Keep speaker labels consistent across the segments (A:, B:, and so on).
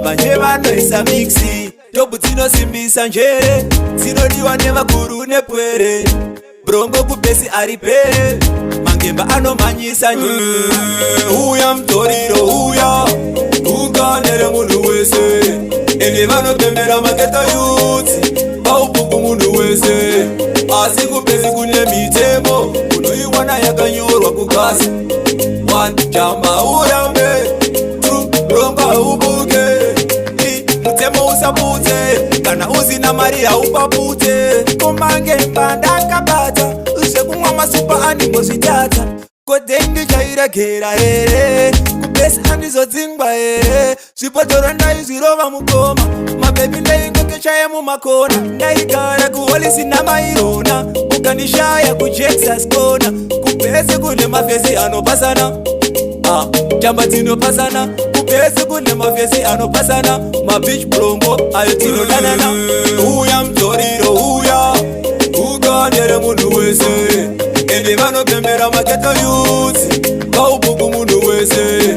A: vanoimba njevanoisa mixi. Tobu dzinosimbisa njere, dzinodiwa nevakuru nepwere. Brongo kupesi aripere, mangemba anomhanyisa njere. Uya mutoriro uya, ukanere munhu wese. Ende vanopembera maketo youth, paupuku munhu wese. Asi kupesi kune mitemo, unoiwana yakanyorwa kukasi. One jamba urambe, two bronga ubuke. Mutemo usapute, kana uzina mari haupapute. Kumange mbandaka bata, usekumwa masupa animo zvitata. Kodengi chairegera here, kupesi andizodzingwa here. Zvipotoro ndaizvirova mukoma, mabebi ndaingoke chaya mumakona. Ndaigara kuholisi namairona, ukandishaya kujexas kona. Kupesi kune mafesi anopasana, jamba dzinopasana. Kupesi kune mafesi anopasana, mabitch brombo ayo tinodanana. Uya mutoriro uya, ukanere munhu wese. Ende vanopembera maketo youth, paupuku munhu wese.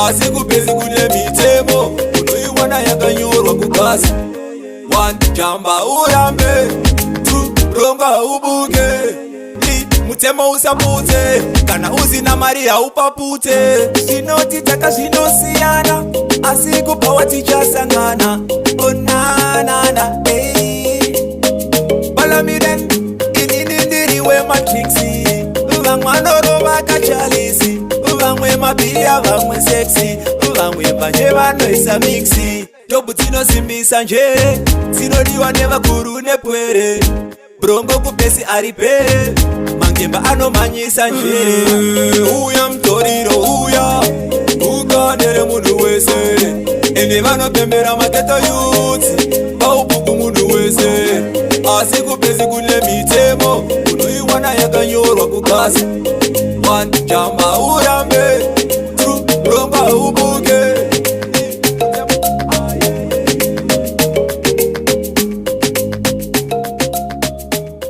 A: Asi kupesi kune mitemo, unoiwana yakanyorwa kukasi. One jamba urambe, two bronga ubuke. Mutemo usapute, kana uzina mari haupapute. Zvinoti taka zvinosiyana, asi kupawa tichasangana. Onanana, Balamiren, inini ndiriwe matrixi. Vamwe vanorova kachalisi, vamwe mabhiya, vamwe sexy, vamwe vanje vanoisa mixi. Tobu dzinosimbisa njere, dzinodiwa nevakuru nepwere. Brongo kupesi aripere, mangemba anomhanyisa njere. Uya mutoriro uya, ukanere munhu wese. Ende vanopembera maketo youth, paupuku munhu wese. Asi kupesi kune mitemo, unoiwana yakanyorwa kukasi. One jamba urambe,